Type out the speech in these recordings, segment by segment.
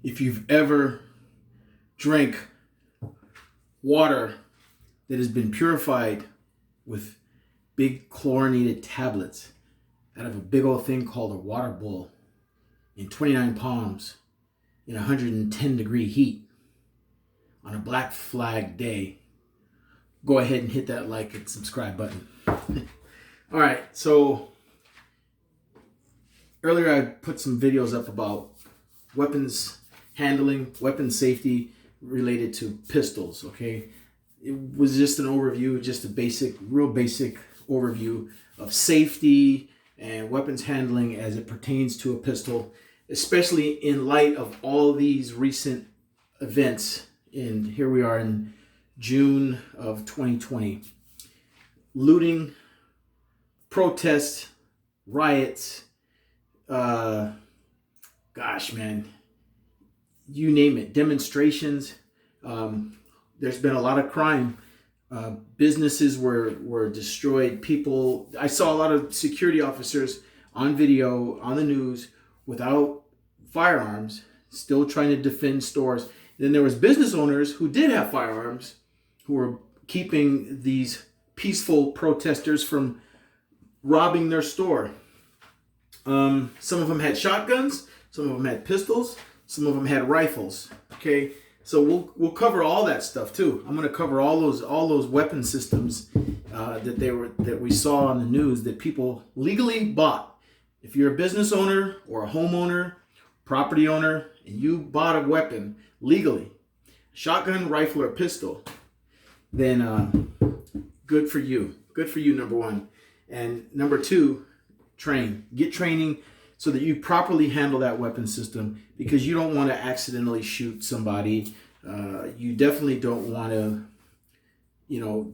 If you've ever drank water that has been purified with big chlorinated tablets out of a big old thing called a water bowl in 29 palms in 110-degree heat on a Black Flag day, go ahead and hit that like and subscribe button. All right, so earlier I put some videos up about weapons handling, weapon safety related to pistols, okay? It was just an overview, just a real basic overview of safety and weapons handling as it pertains to a pistol, especially in light of all these recent events. And here we are in June of 2020. Looting, protests, riots, gosh, man, you name it, demonstrations. There's been a lot of crime. Businesses were destroyed. People, I saw a lot of security officers on video, on the news, without firearms, still trying to defend stores. Then there was business owners who did have firearms, who were keeping these peaceful protesters from robbing their store. Some of them had shotguns, some of them had pistols, some of them had rifles. Okay, so we'll cover all that stuff too. I'm going to cover all those weapon systems that we saw on the news that people legally bought. If you're a business owner or a homeowner, property owner, and you bought a weapon legally, shotgun, rifle, or pistol, then good for you. Good for you, number one. And number two, get training so that you properly handle that weapon system, because you don't want to accidentally shoot somebody. You definitely don't want to,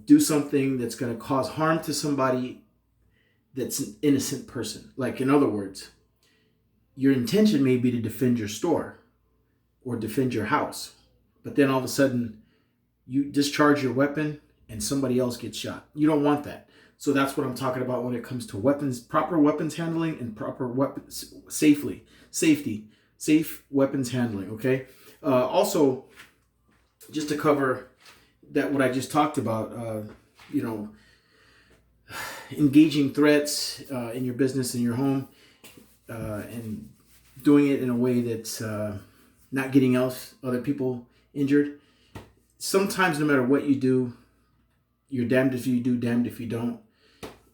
do something that's going to cause harm to somebody that's an innocent person. Like, in other words, your intention may be to defend your store or defend your house, but then all of a sudden you discharge your weapon and somebody else gets shot. You don't want that. So that's what I'm talking about when it comes to weapons, proper weapons handling and proper weapons safe weapons handling. Okay. Also, just to cover that, what I just talked about, engaging threats in your business, in your home, and doing it in a way that's not getting other people injured. Sometimes, no matter what you do, you're damned if you do, damned if you don't.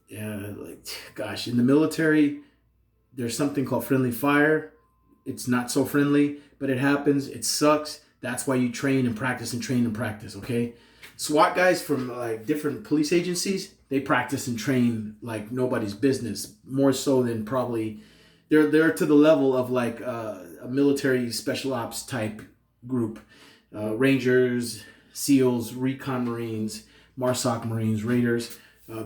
In the military, there's something called friendly fire. It's not so friendly, but it happens. It sucks. That's why you train and practice and train and practice, okay? SWAT guys from different police agencies, they practice and train like nobody's business, more so than probably they're to the level of a military special ops type group. Rangers, SEALs, Recon Marines, MARSOC Marines, Raiders,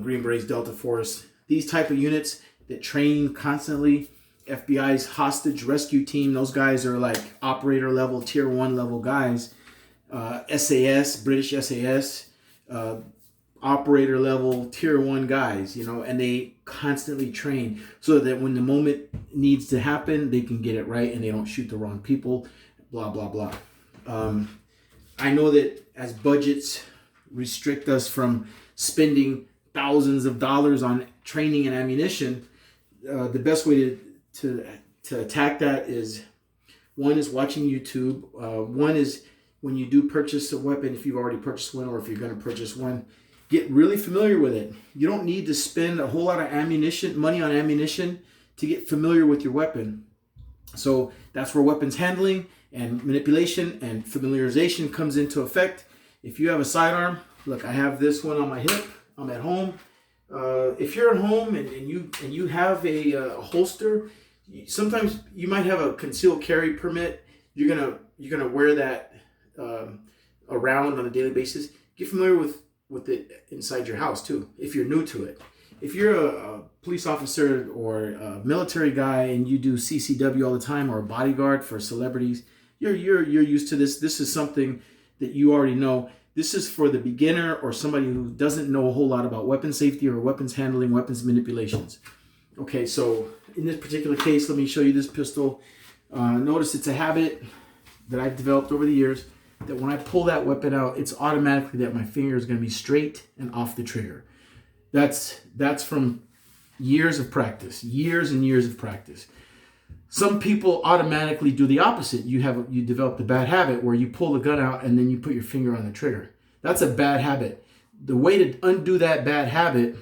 Green Berets, Delta Force, these type of units that train constantly. FBI's hostage rescue team, those guys are like operator level, tier 1 level guys. SAS, British SAS, operator level, tier 1 guys, and they constantly train so that when the moment needs to happen, they can get it right and they don't shoot the wrong people, blah, blah, blah. I know that as budgets restrict us from spending thousands of dollars on training and ammunition, the best way to attack that is, one is watching YouTube. One is when you do purchase a weapon, if you've already purchased one or if you're going to purchase one, get really familiar with it. You don't need to spend a whole lot of money on ammunition to get familiar with your weapon. So that's where weapons handling and manipulation and familiarization comes into effect. If you have a sidearm, look, I have this one on my hip. I'm at home. If you're at home and you have a holster, sometimes you might have a concealed carry permit. You're gonna wear that around on a daily basis. Get familiar with it inside your house too, if you're new to it. If you're a police officer or a military guy and you do CCW all the time, or a bodyguard for celebrities, you're used to this. This is something that you already know. This is for the beginner or somebody who doesn't know a whole lot about weapon safety or weapons handling, weapons manipulations. Okay, so in this particular case, let me show you this pistol. Notice it's a habit. that I've developed over the years, that when I pull that weapon out, it's automatically that my finger is going to be straight and off the trigger. That's from years of practice, years and years of practice. Some people automatically do the opposite. You develop the bad habit where you pull the gun out and then you put your finger on the trigger. That's a bad habit. The way to undo that bad habit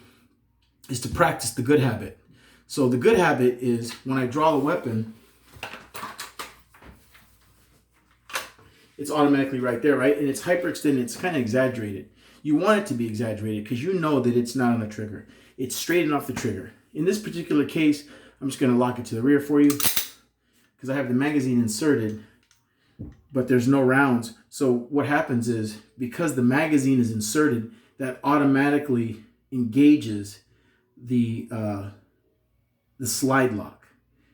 is to practice the good habit. So the good habit is when I draw the weapon, it's automatically right there, right? And it's hyperextended, it's kind of exaggerated. You want it to be exaggerated because you know that it's not on the trigger. It's straight and off the trigger. In this particular case, I'm just going to lock it to the rear for you because I have the magazine inserted, but there's no rounds. So what happens is, because the magazine is inserted, that automatically engages the slide lock,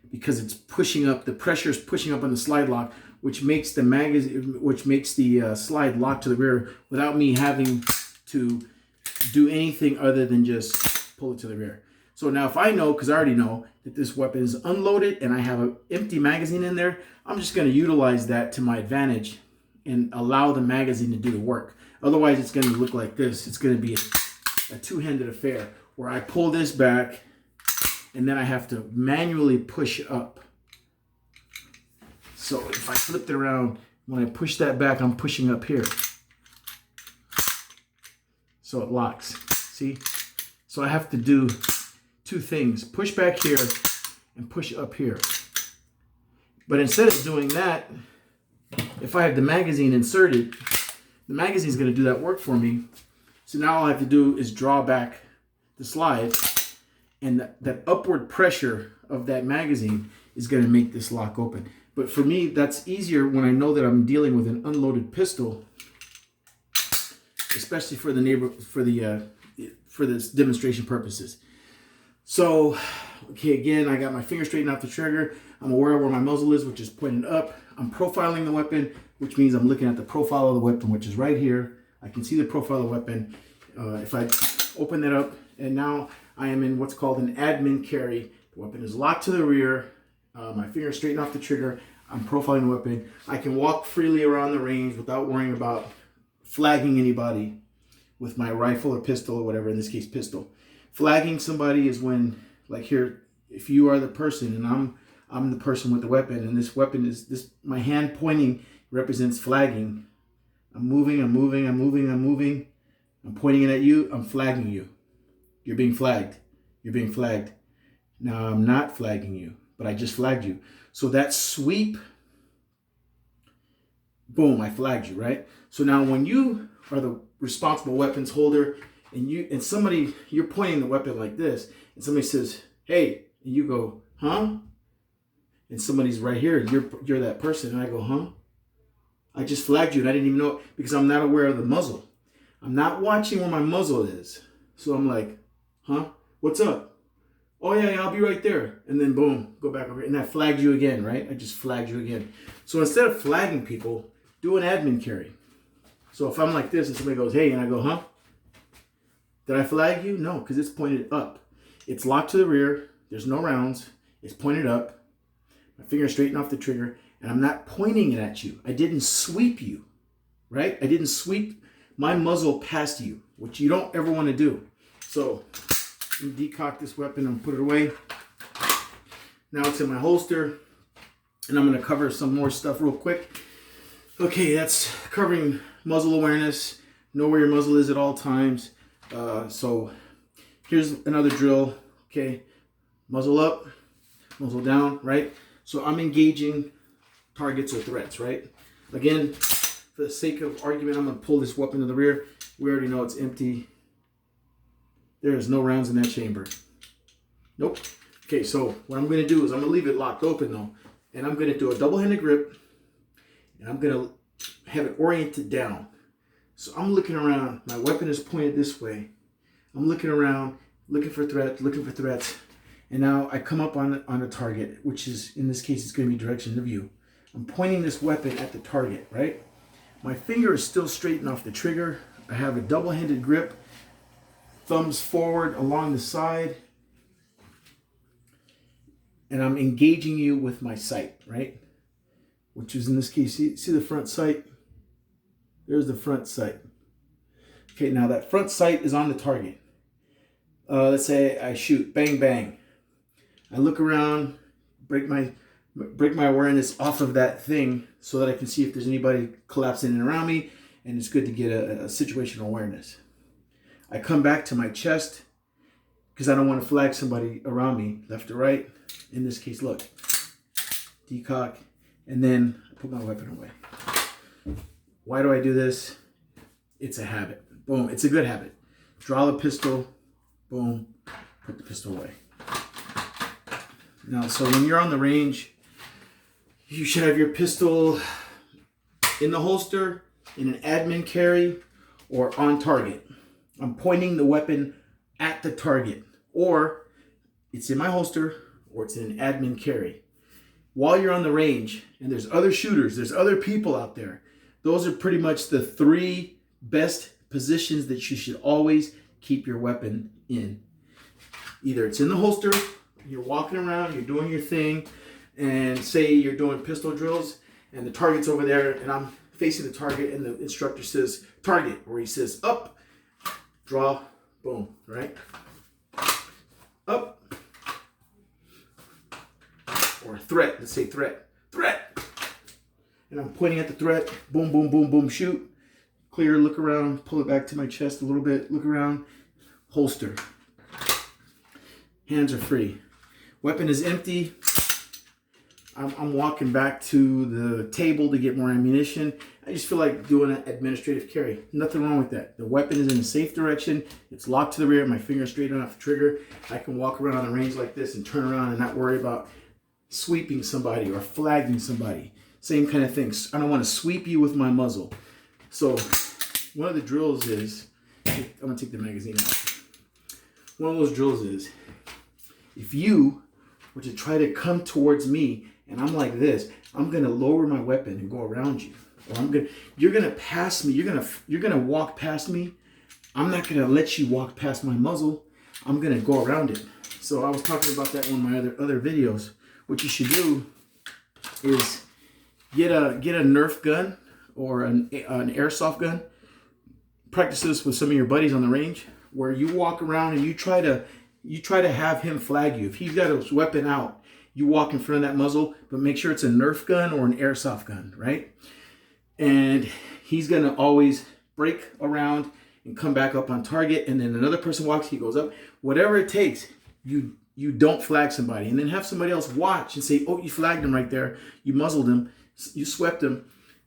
because it's pushing up, the pressure is pushing up on the slide lock, which makes the slide lock to the rear without me having to do anything other than just pull it to the rear. So now if I know, because I already know that this weapon is unloaded and I have an empty magazine in there, I'm just going to utilize that to my advantage and allow the magazine to do the work. Otherwise, it's going to look like this. It's going to be a two-handed affair where I pull this back and then I have to manually push up. So if I flip it around, when I push that back, I'm pushing up here. So it locks. See? So I have to do two things: push back here and push up here. But instead of doing that, if I have the magazine inserted, the magazine is going to do that work for me. So now all I have to do is draw back the slide, and that upward pressure of that magazine is going to make this lock open. But for me, that's easier when I know that I'm dealing with an unloaded pistol, especially for this demonstration purposes. So, okay, again, I got my finger straightened off the trigger. I'm aware of where my muzzle is, which is pointed up. I'm profiling the weapon, which means I'm looking at the profile of the weapon, which is right here. I can see the profile of the weapon. If I open that up, and now I am in what's called an admin carry. The weapon is locked to the rear. My finger is straightened off the trigger. I'm profiling the weapon. I can walk freely around the range without worrying about flagging anybody with my rifle or pistol or whatever, in this case, pistol. Flagging somebody is when, like here, if you are the person and I'm the person with the weapon, and this weapon is this, my hand pointing represents flagging. I'm moving, I'm moving, I'm moving, I'm moving. I'm pointing it at you, I'm flagging you. You're being flagged. You're being flagged. Now I'm not flagging you, but I just flagged you. So that sweep, boom, I flagged you, right? So now when you are the responsible weapons holder and you're pointing the weapon like this, and somebody says, hey, and you go, huh? And somebody's right here, you're that person, and I go, huh? I just flagged you and I didn't even know it, because I'm not aware of the muzzle. I'm not watching where my muzzle is. So I'm like, huh? What's up? Oh yeah, I'll be right there. And then boom, go back over here. And I flagged you again, right? I just flagged you again. So instead of flagging people, do an admin carry. So if I'm like this and somebody goes, hey, and I go, huh? Did I flag you? No, because it's pointed up. It's locked to the rear. There's no rounds. It's pointed up. My finger straightened off the trigger, and I'm not pointing it at you. I didn't sweep you, right? I didn't sweep my muzzle past you, which you don't ever want to do. So I'm gonna decock this weapon and put it away. Now it's in my holster, and I'm gonna cover some more stuff real quick. Okay, that's covering muzzle awareness. Know where your muzzle is at all times. So here's another drill. Okay, muzzle up, muzzle down, right? So I'm engaging targets or threats, right? Again, for the sake of argument, I'm gonna pull this weapon to the rear. We already know it's empty. There is no rounds in that chamber. Nope. Okay, so what I'm gonna do is I'm gonna leave it locked open though, and I'm gonna do a double-handed grip, and I'm gonna have it oriented down. So I'm looking around, my weapon is pointed this way. I'm looking around, looking for threats, and now I come up on a target, which is, in this case, it's gonna be direction of view. I'm pointing this weapon at the target, right? My finger is still straightened off the trigger. I have a double-handed grip, thumbs forward along the side, and I'm engaging you with my sight, right? which is in this case, see the front sight? There's the front sight. Okay, now that front sight is on the target. Let's say I shoot, bang, bang. I look around, break my awareness off of that thing so that I can see if there's anybody collapsing in around me, and it's good to get a situational awareness. I come back to my chest because I don't want to flag somebody around me, left or right. In this case, look, decock, and then I put my weapon away. Why do I do this? It's a habit. Boom, it's a good habit. Draw the pistol, boom, put the pistol away. Now, so when you're on the range, you should have your pistol in the holster, in an admin carry, or on target. I'm pointing the weapon at the target, or it's in my holster, or it's in an admin carry. While you're on the range, and there's other shooters, there's other people out there, those are pretty much the 3 best positions that you should always keep your weapon in. Either it's in the holster, you're walking around, you're doing your thing, and say you're doing pistol drills, and the target's over there, and I'm facing the target, and the instructor says target, or he says up, draw, boom, right? Up, or threat, let's say threat, and I'm pointing at the threat, boom, boom, boom, boom, shoot, clear, look around, pull it back to my chest a little bit, look around, holster, hands are free, weapon is empty. I'm walking back to the table to get more ammunition. I just feel like doing an administrative carry. Nothing wrong with that. The weapon is in a safe direction. It's locked to the rear. My finger's straight off the trigger. I can walk around on the range like this and turn around and not worry about sweeping somebody or flagging somebody. Same kind of thing. I don't want to sweep you with my muzzle. So one of the drills is, I'm going to take the magazine out. One of those drills is, if you were to try to come towards me and I'm like this, I'm gonna lower my weapon and go around you. Or you're gonna pass me, you're gonna walk past me. I'm not gonna let you walk past my muzzle. I'm gonna go around it. So I was talking about that in one of my other videos. What you should do is get a Nerf gun or an airsoft gun. Practice this with some of your buddies on the range, where you walk around and you try to have him flag you. If he's got his weapon out, you walk in front of that muzzle, but make sure it's a Nerf gun or an airsoft gun, right? And he's gonna always break around and come back up on target, and then another person walks, he goes up. Whatever it takes, you don't flag somebody, and then have somebody else watch and say, oh, you flagged him right there, you muzzled him, you swept him,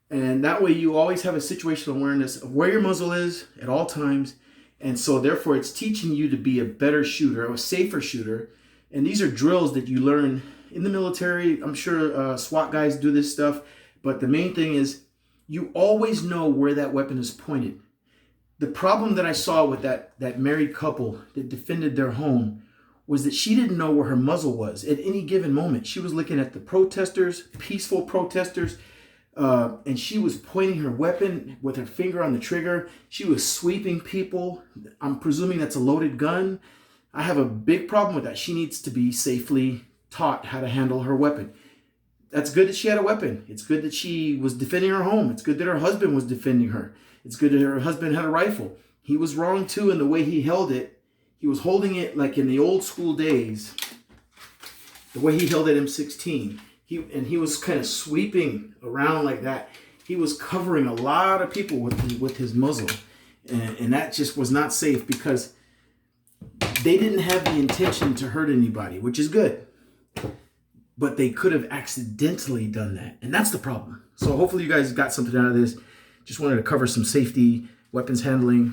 and that way you always have a situational awareness of where your muzzle is at all times. And so therefore it's teaching you to be a better shooter, a safer shooter. And these are drills that you learn in the military. I'm sure SWAT guys do this stuff, but the main thing is you always know where that weapon is pointed. The problem that I saw with that married couple that defended their home was that she didn't know where her muzzle was at any given moment. She was looking at the protesters, peaceful protesters, and she was pointing her weapon with her finger on the trigger. She was sweeping people. I'm presuming that's a loaded gun. I have a big problem with that. She needs to be safely taught how to handle her weapon. That's good that she had a weapon. It's good that she was defending her home. It's good that her husband was defending her. It's good that her husband had a rifle. He was wrong too in the way he held it. He was holding it like in the old school days, the way he held that M16. He was kind of sweeping around like that. He was covering a lot of people with his muzzle. And that just was not safe, because they didn't have the intention to hurt anybody, which is good. But they could have accidentally done that. And that's the problem. So hopefully you guys got something out of this. Just wanted to cover some safety, weapons handling.